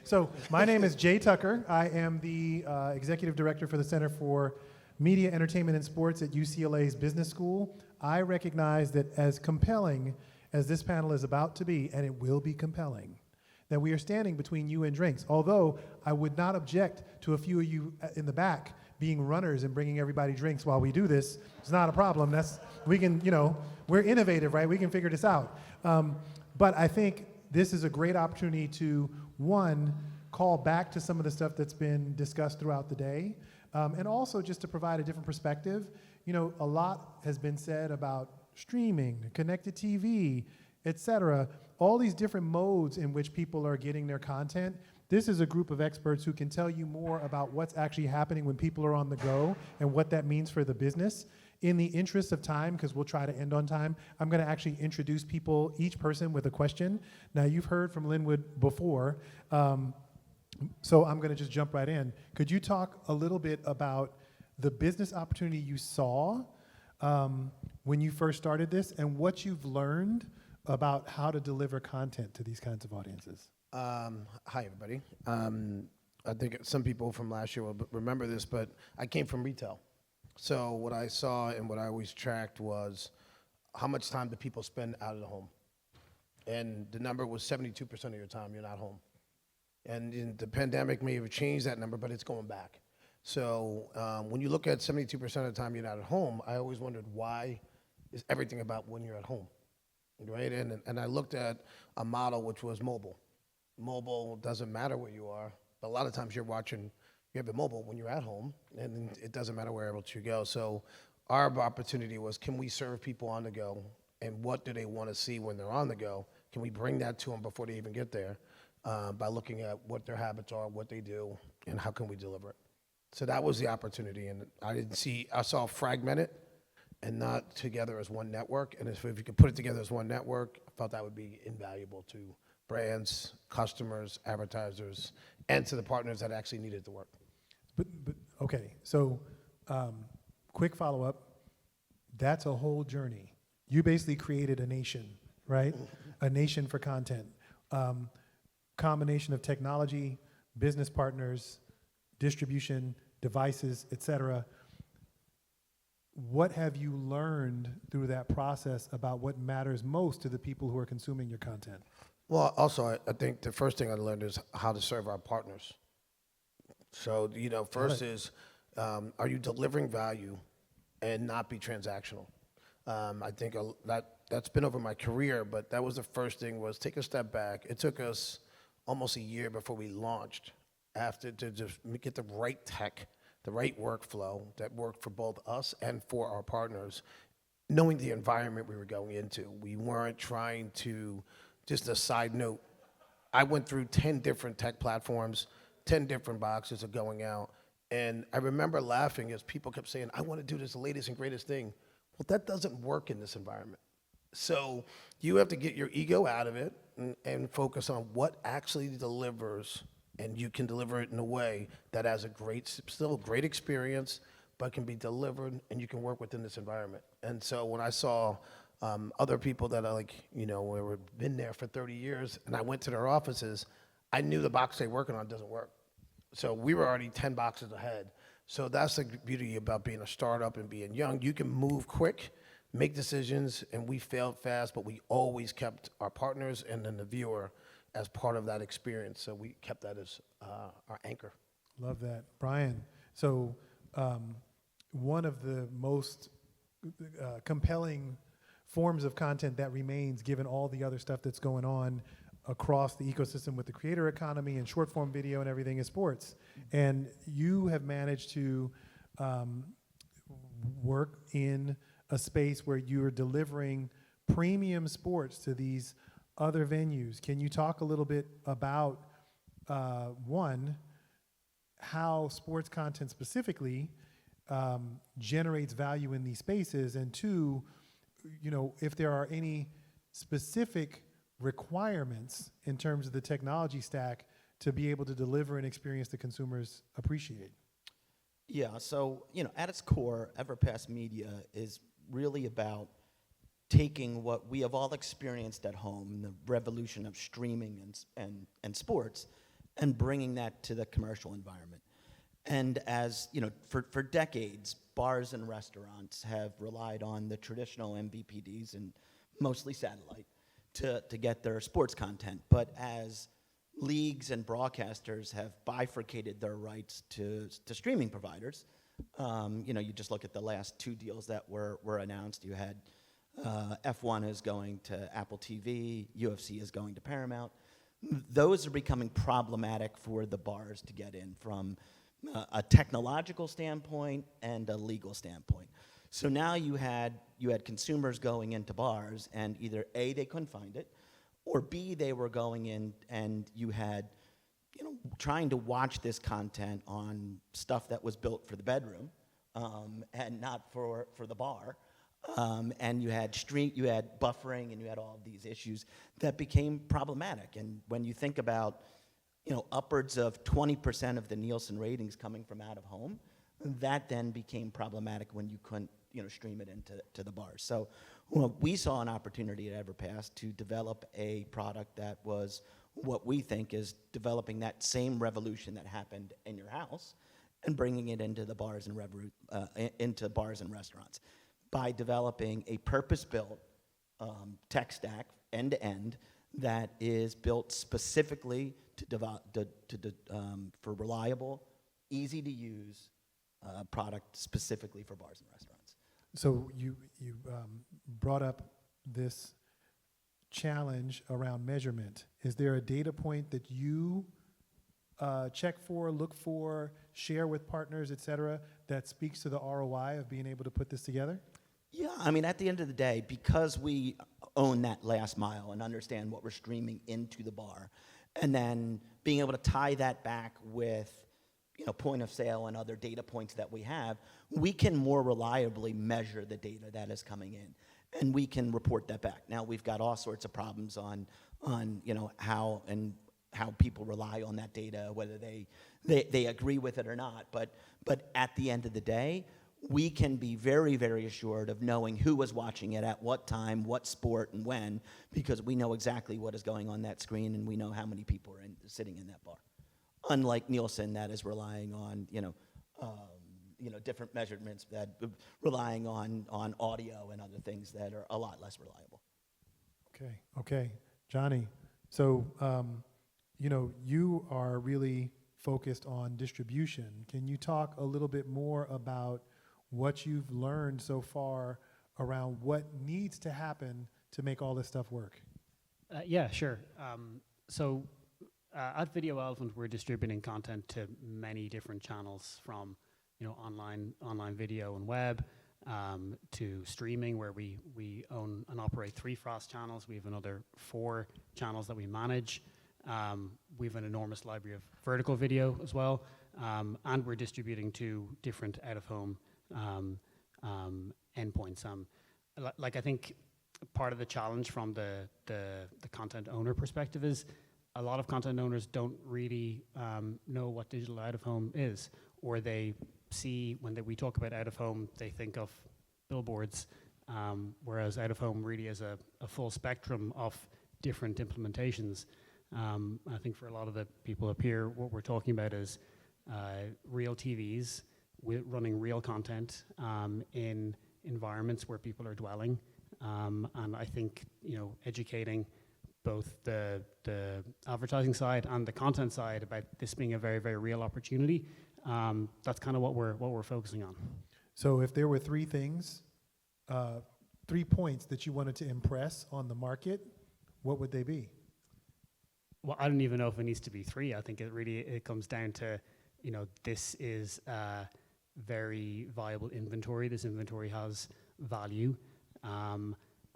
So my name is Jay Tucker. I am the executive director for the Center for Media, Entertainment, and Sports at UCLA's Business School. I recognize that as compelling as this panel is about to be, and it will be compelling, that we are standing between you and drinks. Although I would not object to a few of you in the back being runners and bringing everybody drinks while we do this. It's not a problem. We can, we're innovative, right? We can figure this out. But I think this is a great opportunity to, one, call back to some of the stuff that's been discussed throughout the day, and also just to provide a different perspective. A lot has been said about streaming, connected TV, et cetera, all these different modes in which people are getting their content. This is a group of experts who can tell you more about what's actually happening when people are on the go and what that means for the business. In the interest of time, because we'll try to end on time, I'm going to actually introduce people, each person with a question. Now, you've heard from Lynnwood before, so I'm going to just jump right in. Could you talk a little bit about the business opportunity you saw when you first started this, and what you've learned about how to deliver content to these kinds of audiences? Hi, everybody. I think some people from last year will remember this, but I came from retail. So what I saw and what I always tracked was how much time do people spend out of the home. And the number was 72% of your time you're not home. And in the pandemic may have changed that number, but it's going back. So when you look at 72% of the time you're not at home, I always wondered, why is everything about when you're at home, right? And I looked at a model which was mobile. Mobile doesn't matter where you are, but a lot of times you have it mobile when you're at home, and it doesn't matter where else you go. So our opportunity was, can we serve people on the go, and what do they want to see when they're on the go? Can we bring that to them before they even get there by looking at what their habits are, what they do, and how can we deliver it? So that was the opportunity, and I saw fragmented and not together as one network, and if you could put it together as one network, I felt that would be invaluable to brands, customers, advertisers, and to the partners that actually needed the work. But okay, so quick follow-up. That's a whole journey. You basically created a nation, right? A nation for content. Combination of technology, business partners, distribution, devices, et cetera. What have you learned through that process about what matters most to the people who are consuming your content? Well, also, I think the first thing I learned is how to serve our partners. So, first is, are you delivering value and not be transactional? I think that's been over my career, but that was the first thing, was take a step back. It took us almost a year before we launched, after to just get the right tech, the right workflow that worked for both us and for our partners, knowing the environment we were going into. We weren't trying to, just a side note, I went through 10 different tech platforms, 10 different boxes of going out, and I remember laughing as people kept saying, I want to do this, the latest and greatest thing. Well, that doesn't work in this environment. So you have to get your ego out of it and focus on what actually delivers, and you can deliver it in a way that has still a great experience, but can be delivered, and you can work within this environment. And so when I saw other people that are been there for 30 years, and I went to their offices, I knew the box they're working on doesn't work. So we were already 10 boxes ahead. So that's the beauty about being a startup and being young. You can move quick, make decisions, and we failed fast, but we always kept our partners and then the viewer as part of that experience. So we kept that as our anchor. Love that. Brian, so one of the most compelling forms of content that remains, given all the other stuff that's going on across the ecosystem with the creator economy and short form video and everything, is sports. And you have managed to work in a space where you are delivering premium sports to these other venues. Can you talk a little bit about, one, how sports content specifically generates value in these spaces, and two, if there are any specific requirements in terms of the technology stack to be able to deliver an experience that consumers appreciate? Yeah, so, at its core, Everpass Media is really about taking what we have all experienced at home, the revolution of streaming and sports, and bringing that to the commercial environment. And as you know, for decades, bars and restaurants have relied on the traditional MVPDs and mostly satellite to get their sports content. But as leagues and broadcasters have bifurcated their rights to streaming providers, you know, you just look at the last 2 deals that were announced. You had F1 is going to Apple TV, UFC is going to Paramount. Those are becoming problematic for the bars to get in from a technological standpoint and a legal standpoint. So now you had consumers going into bars, and either A, they couldn't find it, or B, they were going in and you had, you know, trying to watch this content on stuff that was built for the bedroom and not for the bar. And you had buffering, and you had all of these issues that became problematic. And when you think about, you know, upwards of 20% of the Nielsen ratings coming from out of home, that then became problematic when you couldn't, you know, stream it into the bars. So we saw an opportunity at EverPass to develop a product that was what we think is developing that same revolution that happened in your house and bringing it into the bars and restaurants by developing a purpose-built tech stack end-to-end that is built specifically for reliable, easy-to-use product specifically for bars and restaurants. So you brought up this challenge around measurement. Is there a data point that you check for, look for, share with partners, et cetera, that speaks to the ROI of being able to put this together? Yeah, I mean, at the end of the day, because we own that last mile and understand what we're streaming into the bar, and then being able to tie that back with, you know, point of sale and other data points that we have, we can more reliably measure the data that is coming in, and we can report that back. Now, we've got all sorts of problems on you know, how people rely on that data, whether they agree with it or not. But at the end of the day, we can be very, very assured of knowing who was watching it at what time, what sport, and when, because we know exactly what is going on that screen, and we know how many people are sitting in that bar. Unlike Nielsen, that is relying on, you know, different measurements, that relying on audio and other things that are a lot less reliable. Okay, Johnny. So, you know, you are really focused on distribution. Can you talk a little bit more about what you've learned so far around what needs to happen to make all this stuff work? Yeah, sure. So at Video Elephant, we're distributing content to many different channels, from, you know, online video and web, to streaming, where we own and operate 3 FROST channels. We have another 4 channels that we manage. We have an enormous library of vertical video as well, and we're distributing to different out-of-home endpoints. Like, I think part of the challenge from the content owner perspective is a lot of content owners don't really know what digital out-of-home is, or they see, when we talk about out-of-home, they think of billboards, whereas out-of-home really is a full spectrum of different implementations. I think for a lot of the people up here, what we're talking about is real TVs running real content in environments where people are dwelling, and I think, you know, educating both the advertising side and the content side about this being a very, very real opportunity. That's kind of what we're focusing on. So if there were 3 things, 3 points that you wanted to impress on the market, what would they be? Well, I don't even know if it needs to be 3. I think it comes down to, you know, this is very viable inventory. This inventory has value.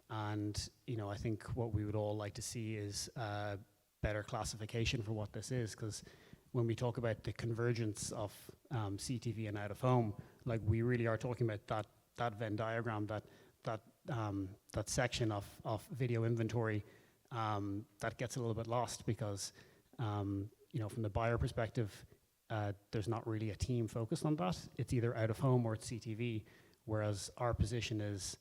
And, you know, I think what we would all like to see is better classification for what this is, because when we talk about the convergence of CTV and out-of-home, like, we really are talking about that Venn diagram, that section of video inventory that gets a little bit lost because, you know, from the buyer perspective, there's not really a team focused on that. It's either out-of-home or it's CTV, whereas our position is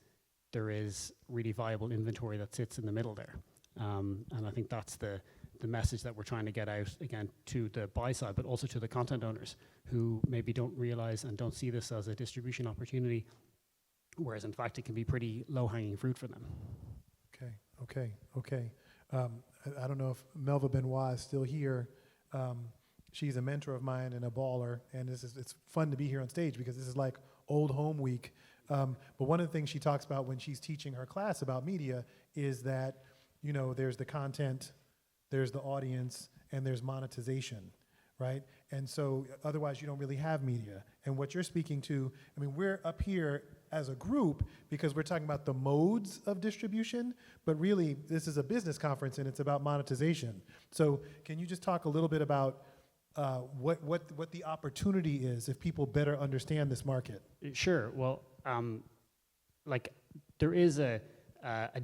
there is really viable inventory that sits in the middle there. And I think that's the the message that we're trying to get out, again, to the buy side, but also to the content owners who maybe don't realize and don't see this as a distribution opportunity, whereas in fact it can be pretty low-hanging fruit for them. Okay. I don't know if Melva Benoit is still here. She's a mentor of mine and a baller, and it's fun to be here on stage because this is like old home week. But one of the things she talks about when she's teaching her class about media is that, you know, there's the content, there's the audience, and there's monetization, right? And so otherwise you don't really have media. And what you're speaking to, I mean, we're up here as a group because we're talking about the modes of distribution, but really this is a business conference and it's about monetization. So can you just talk a little bit about what the opportunity is if people better understand this market? Sure. Well, like there is a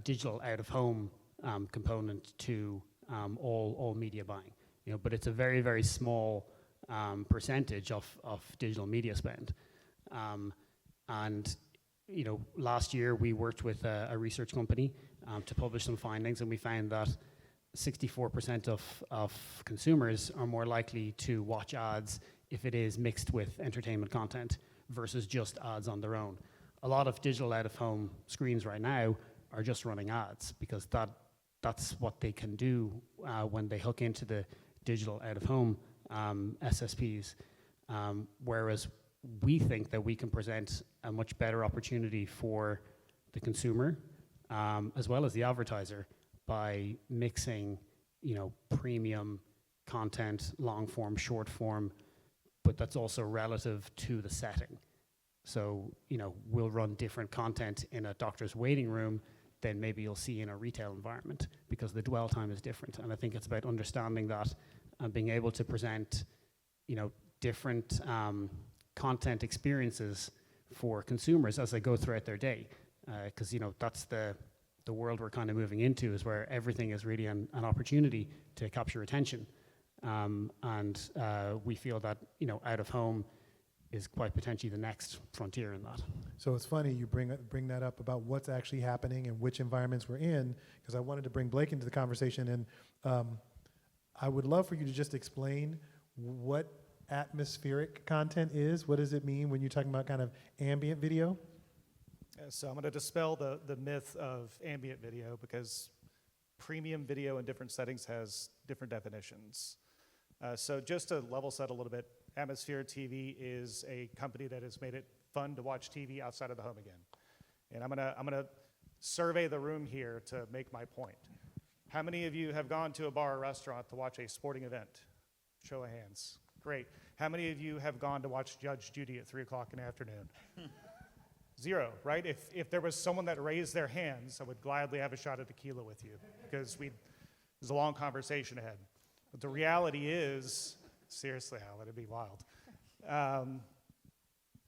digital out-of-home component to all media buying, you know, but it's a very, very small percentage of digital media spend. And you know, last year we worked with a research company to publish some findings, and we found that 64% of consumers are more likely to watch ads if it is mixed with entertainment content versus just ads on their own. A lot of digital out-of-home screens right now are just running ads because that's what they can do when they hook into the digital out-of-home SSPs, whereas we think that we can present a much better opportunity for the consumer as well as the advertiser by mixing, you know, premium content, long form, short form, but that's also relative to the setting. So, you know, we'll run different content in a doctor's waiting room than maybe you'll see in a retail environment because the dwell time is different. And I think it's about understanding that and being able to present, you know, different content experiences for consumers as they go throughout their day. Because, you know, that's the world we're kind of moving into, is where everything is really an opportunity to capture attention. And we feel that, you know, out of home is quite potentially the next frontier in that. So it's funny you bring that up about what's actually happening and which environments we're in, because I wanted to bring Blake into the conversation, and I would love for you to just explain what atmospheric content is. What does it mean when you're talking about kind of ambient video? So I'm going to dispel the myth of ambient video because premium video in different settings has different definitions. So just to level set a little bit, Atmosphere TV is a company that has made it fun to watch TV outside of the home again. And I'm gonna survey the room here to make my point. How many of you have gone to a bar or restaurant to watch a sporting event? Show of hands. Great. How many of you have gone to watch Judge Judy at 3 o'clock in the afternoon? 0, right? If there was someone that raised their hands, I would gladly have a shot of tequila with you because there's a long conversation ahead. But the reality is, seriously, Alan, it'd be wild.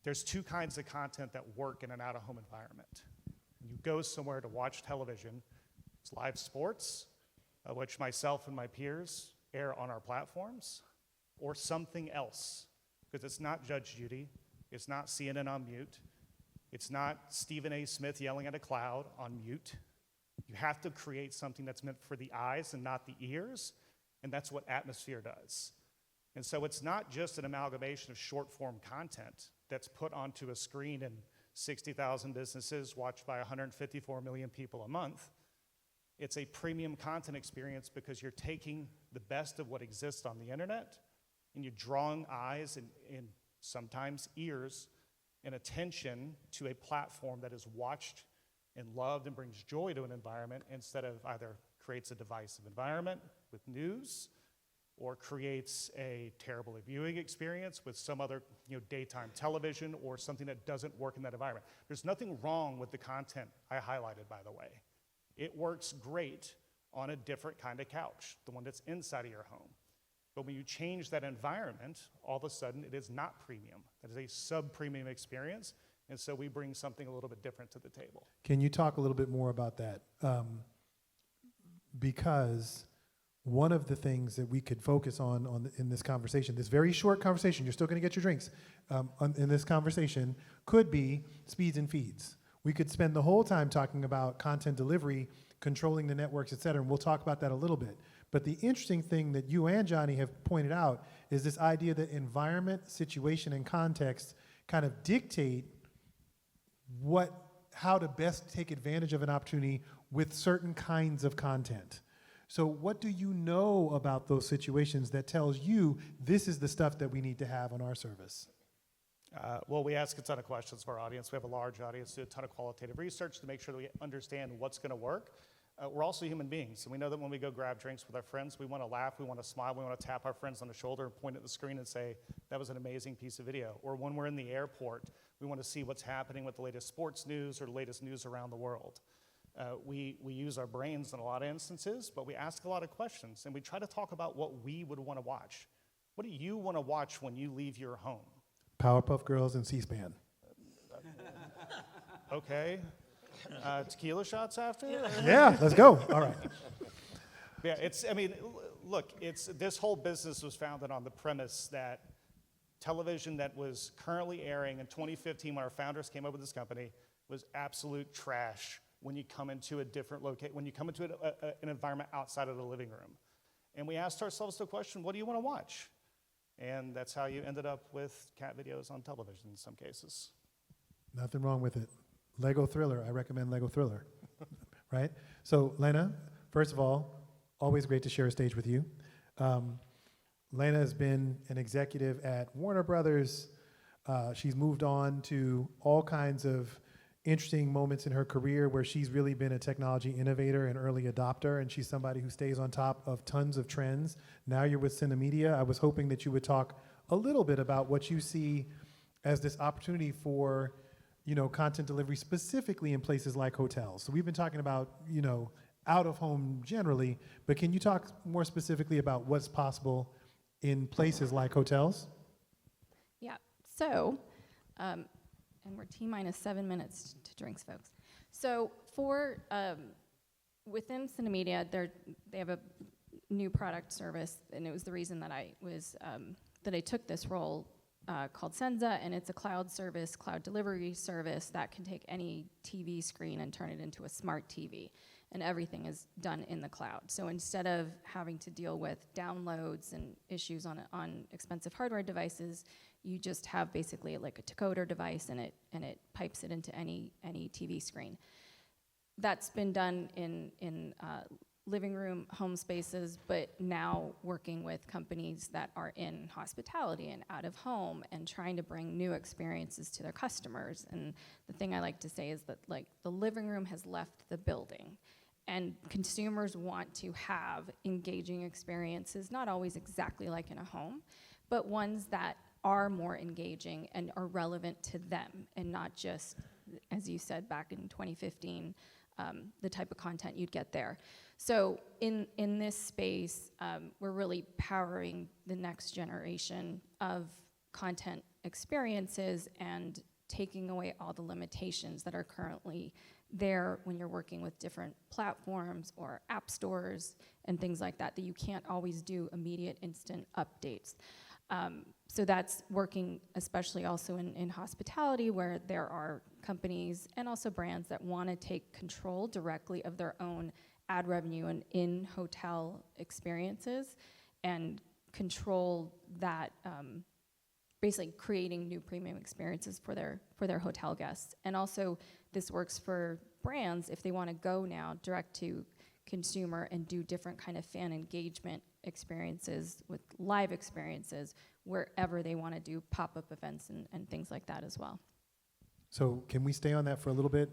There's 2 kinds of content that work in an out-of-home environment. You go somewhere to watch television. It's live sports, which myself and my peers air on our platforms, or something else, because it's not Judge Judy, it's not CNN on mute, it's not Stephen A. Smith yelling at a cloud on mute. You have to create something that's meant for the eyes and not the ears, and that's what Atmosphere does. And so it's not just an amalgamation of short-form content that's put onto a screen in 60,000 businesses watched by 154 million people a month. It's a premium content experience because you're taking the best of what exists on the internet and you're drawing eyes and sometimes ears and attention to a platform that is watched and loved and brings joy to an environment instead of either creates a divisive environment with news or creates a terrible viewing experience with some other, you know, daytime television or something that doesn't work in that environment. There's nothing wrong with the content I highlighted, by the way. It works great on a different kind of couch, the one that's inside of your home. But when you change that environment, all of a sudden it is not premium. That is a sub-premium experience, and so we bring something a little bit different to the table. Can you talk a little bit more about that? Because one of the things that we could focus on in this conversation, this very short conversation, you're still going to get your drinks, in this conversation, could be speeds and feeds. We could spend the whole time talking about content delivery controlling the networks, et cetera, and we'll talk about that a little bit. But the interesting thing that you and Johnny have pointed out is this idea that environment, situation, and context kind of dictate how to best take advantage of an opportunity with certain kinds of content. So what do you know about those situations that tells you this is the stuff that we need to have on our service? Well, we ask a ton of questions for our audience. We have a large audience, do a ton of qualitative research to make sure that we understand what's going to work. We're also human beings, and we know that when we go grab drinks with our friends, we want to laugh, we want to smile, we want to tap our friends on the shoulder and point at the screen and say, that was an amazing piece of video. Or when we're in the airport, we want to see what's happening with the latest sports news or the latest news around the world. We use our brains in a lot of instances, but we ask a lot of questions, and we try to talk about what we would want to watch. What do you want to watch when you leave your home? Powerpuff Girls and C-SPAN. Okay. Tequila shots after? Yeah, let's go. All right. Yeah, look, this whole business was founded on the premise that television that was currently airing in 2015 when our founders came up with this company was absolute trash when you come into a different location, when you come into an environment outside of the living room. And we asked ourselves the question, what do you want to watch? And that's how you ended up with cat videos on television in some cases. Nothing wrong with it. Lego Thriller, I recommend Lego Thriller, right? So Lena, first of all, always great to share a stage with you. Lena has been an executive at Warner Brothers. She's moved on to all kinds of interesting moments in her career where she's really been a technology innovator and early adopter, and she's somebody who stays on top of tons of trends. Now you're with Cinemedia. I was hoping that you would talk a little bit about what you see as this opportunity for, content delivery specifically in places like hotels. So we've been talking about, out of home generally, but can you talk more specifically about what's possible in places like hotels? Yeah, so, and we're T-minus 7 minutes to drinks, folks. So for, within Cinemedia, they have a new product service, and it was the reason that I took this role, called Senza, and it's a cloud service, cloud delivery service that can take any TV screen and turn it into a smart TV, and everything is done in the cloud. So instead of having to deal with downloads and issues on expensive hardware devices, you just have basically like a decoder device, and it pipes it into any TV screen. That's been done in living room, home spaces, but now working with companies that are in hospitality and out of home and trying to bring new experiences to their customers. And the thing I like to say is that the living room has left the building, and consumers want to have engaging experiences, not always exactly like in a home, but ones that are more engaging and are relevant to them, and not just, as you said back in 2015, the type of content you'd get there. So in this space, we're really powering the next generation of content experiences and taking away all the limitations that are currently there when you're working with different platforms or app stores and things like that you can't always do immediate instant updates. So that's working especially also in hospitality, where there are companies and also brands that want to take control directly of their own ad revenue and in-hotel experiences and control that, basically creating new premium experiences for their hotel guests. And also this works for brands if they want to go now direct to consumer and do different kind of fan engagement experiences with live experiences wherever they want to do pop-up events and things like that as well. So can we stay on that for a little bit?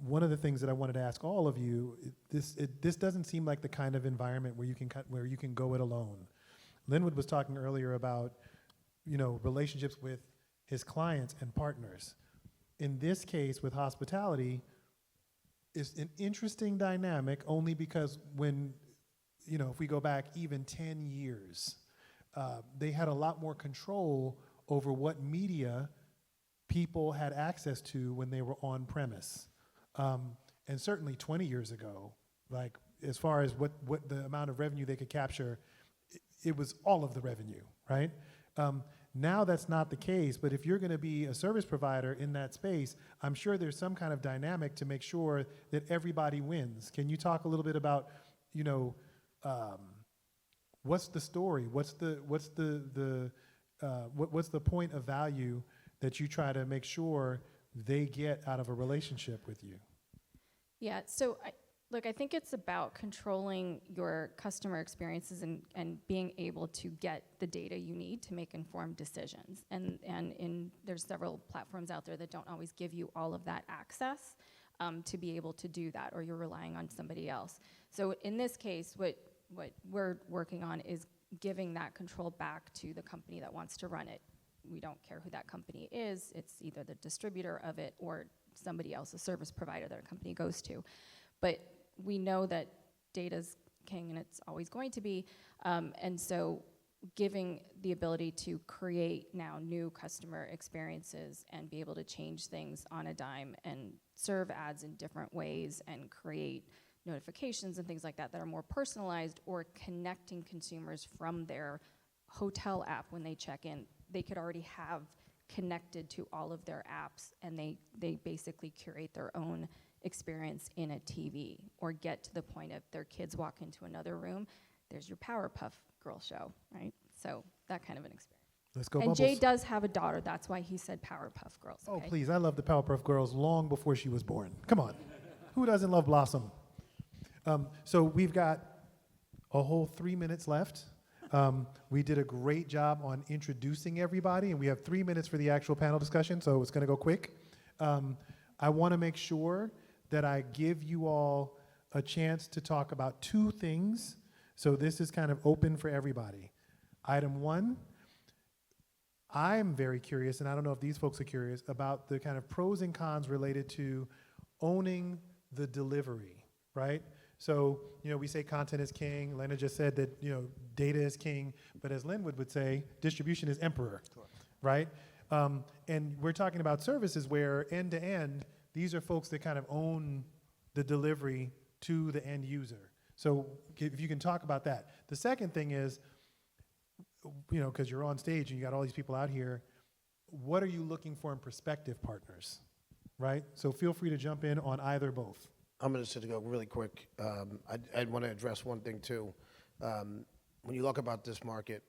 One of the things that I wanted to ask all of you, this doesn't seem like the kind of environment where you can go it alone. Lynnwood was talking earlier about, relationships with his clients and partners. In this case, with hospitality, is an interesting dynamic only because when, if we go back even 10 years, they had a lot more control over what media people had access to when they were on premise. And certainly 20 years ago, as far as what the amount of revenue they could capture, it was all of the revenue, right? Now that's not the case, but if you're going to be a service provider in that space, I'm sure there's some kind of dynamic to make sure that everybody wins. Can you talk a little bit about, what's the story? What's the point of value that you try to make sure they get out of a relationship with you? Yeah, so I think it's about controlling your customer experiences and being able to get the data you need to make informed decisions. And there's several platforms out there that don't always give you all of that access to be able to do that, or you're relying on somebody else. So in this case, what we're working on is giving that control back to the company that wants to run it. We don't care who that company is. It's either the distributor of it or somebody else, a service provider that a company goes to. But we know that data's king, and it's always going to be, and so giving the ability to create now new customer experiences and be able to change things on a dime and serve ads in different ways and create notifications and things like that that are more personalized, or connecting consumers from their hotel app when they check in. They could already have connected to all of their apps, and they basically curate their own experience in a TV, or get to the point of their kids walk into another room, there's your Powerpuff Girl show, right? So that kind of an experience. Let's go, And Bubbles. Jay does have a daughter, that's why he said Powerpuff Girls. Oh, Okay? please, I love the Powerpuff Girls long before she was born. Come on. Who doesn't love Blossom? So we've got a whole 3 minutes left. We did a great job on introducing everybody, and we have 3 minutes for the actual panel discussion, so it's going to go quick. I want to make sure that I give you all a chance to talk about two things. So this is kind of open for everybody. Item one, I'm very curious, and I don't know if these folks are curious, about the kind of pros and cons related to owning the delivery, right? So, we say content is king. Lena just said that, data is king. But as Lynnwood would say, distribution is emperor, right? And we're talking about services where end-to-end, these are folks that kind of own the delivery to the end user. So if you can talk about that. The second thing is, because you're on stage and you got all these people out here, what are you looking for in prospective partners, right? So feel free to jump in on either or both. I'm going to go really quick. I'd want to address one thing, too. When you look about this market,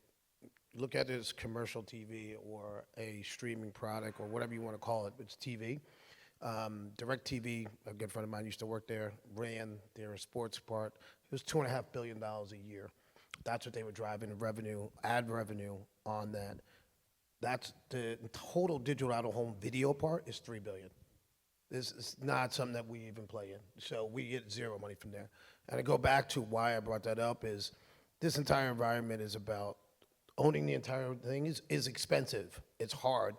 look at it as commercial TV or a streaming product or whatever you want to call it. It's TV. DirecTV, a good friend of mine used to work there, ran their sports part. It was $2.5 billion a year. That's what they were driving in revenue, ad revenue on that. That's the total digital out-of-home video part is $3 billion. This is not something that we even play in. So we get zero money from there. And I go back to why I brought that up is this entire environment is about owning the entire thing is expensive. It's hard.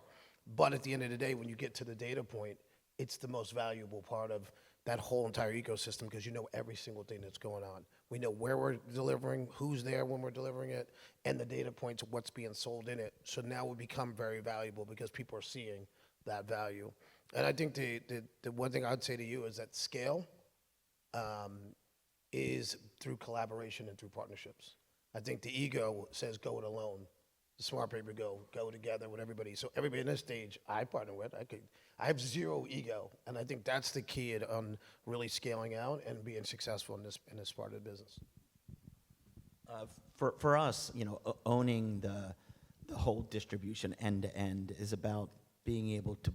But at the end of the day, when you get to the data point, it's the most valuable part of that whole entire ecosystem because you know every single thing that's going on. We know where we're delivering, who's there when we're delivering it, and the data points of what's being sold in it. So now we become very valuable because people are seeing that value. And I think the one thing I'd say to you is that scale is through collaboration and through partnerships. I think the ego says go it alone. The smart people go together with everybody. So everybody in this stage I partner with, I have zero ego, and I think that's the key on really scaling out and being successful in this part of the business. For us, owning the whole distribution end to end is about being able to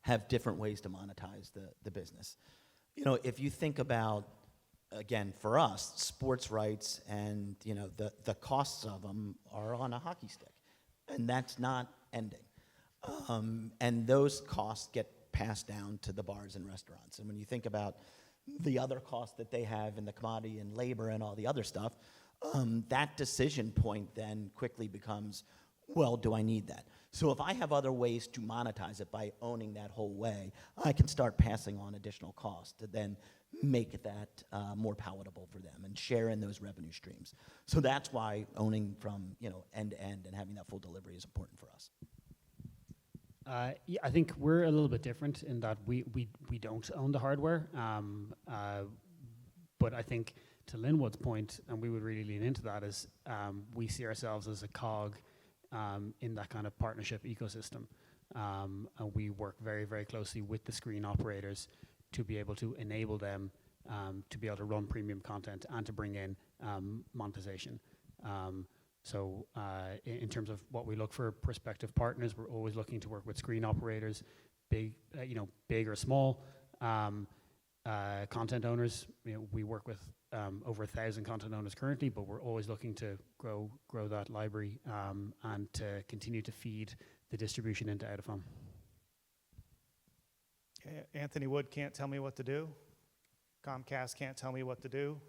have different ways to monetize the business. If you think about, again, for us, sports rights and the costs of them are on a hockey stick, and that's not ending. And those costs get passed down to the bars and restaurants. And when you think about the other costs that they have in the commodity and labor and all the other stuff, that decision point then quickly becomes, well, do I need that? So if I have other ways to monetize it by owning that whole way, I can start passing on additional costs to then make that more palatable for them and share in those revenue streams. So that's why owning from end to end and having that full delivery is important for us. Yeah, I think we're a little bit different in that we don't own the hardware, but I think to Lynnwood's point, and we would really lean into that, is we see ourselves as a cog in that kind of partnership ecosystem. And we work very, very closely with the screen operators to be able to enable them to be able to run premium content and to bring in monetization. So in terms of what we look for prospective partners, we're always looking to work with screen operators, big or small, content owners. We work with over 1,000 content owners currently, but we're always looking to grow that library and to continue to feed the distribution into out-of-home. Anthony Wood can't tell me what to do. Comcast can't tell me what to do.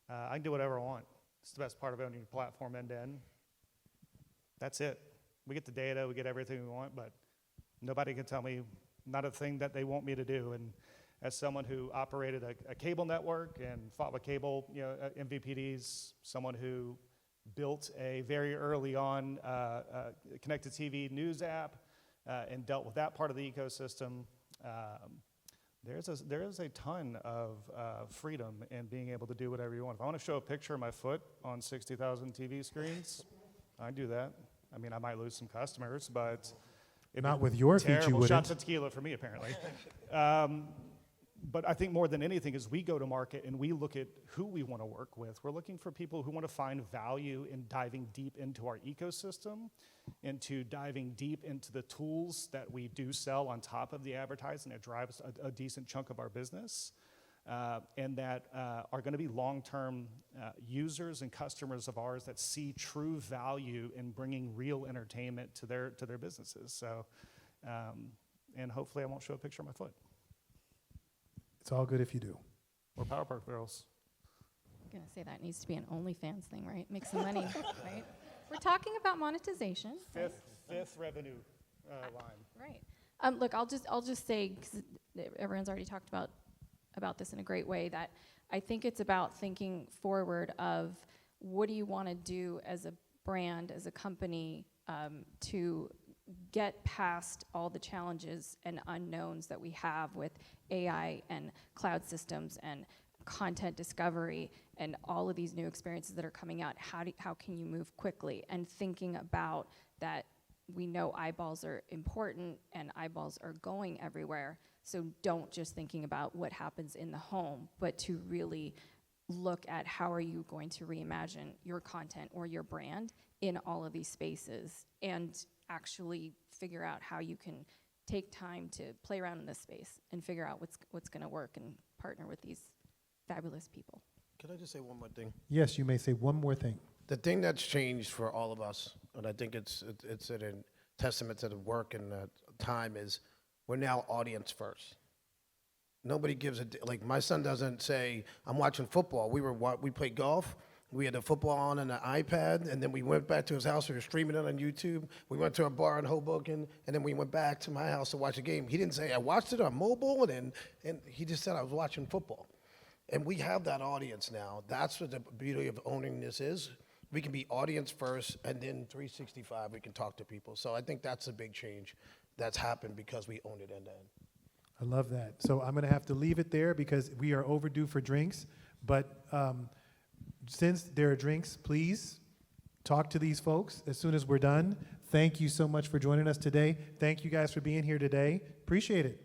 I can do whatever I want. It's the best part of owning your platform end to end. That's it. We get the data, we get everything we want, but nobody can tell me not a thing that they want me to do. And as someone who operated a cable network and fought with cable MVPDs, someone who built a very early on connected TV news app and dealt with that part of the ecosystem, there is a ton of freedom in being able to do whatever you want. If I want to show a picture of my foot on 60,000 TV screens, I do that. I mean, I might lose some customers, but Not with your feet, you terrible wouldn't. shots of tequila for me, apparently. But I think more than anything, as we go to market and we look at who we want to work with, we're looking for people who want to find value in diving deep into our ecosystem, into diving deep into the tools that we do sell on top of the advertising that drives a decent chunk of our business, and that are going to be long-term users and customers of ours that see true value in bringing real entertainment to their businesses. So, and hopefully I won't show a picture of my foot. It's all good if you do. Or Power Park girls. I'm going to say that needs to be an OnlyFans thing, right? Make some money, right? We're talking about monetization. Right? Fifth revenue line. Right. Look, I'll just say, because everyone's already talked about this in a great way, that I think it's about thinking forward of what do you want to do as a brand, as a company, to get past all the challenges and unknowns that we have with AI and cloud systems and content discovery and all of these new experiences that are coming out. How can you move quickly? And thinking about that, we know eyeballs are important and eyeballs are going everywhere. So don't just thinking about what happens in the home, but to really look at how are you going to reimagine your content or your brand in all of these spaces and actually figure out how you can take time to play around in this space and figure out what's going to work and partner with these fabulous people. Can I just say one more thing? Yes, you may say one more thing. The thing that's changed for all of us, and I think it's a testament to the work and the time, is we're now audience first. Nobody gives like my son doesn't say, I'm watching football. We played golf. We had the football on an iPad, and then we went back to his house. We were streaming it on YouTube. We went to a bar in Hoboken, and then we went back to my house to watch a game. He didn't say, I watched it on mobile, and he just said I was watching football. And we have that audience now. That's what the beauty of owning this is. We can be audience first, and then 365, we can talk to people. So I think that's a big change that's happened because we own it end to end. I love that. So I'm going to have to leave it there because we are overdue for drinks. But since there are drinks, please talk to these folks as soon as we're done. Thank you so much for joining us today. Thank you guys for being here today. Appreciate it.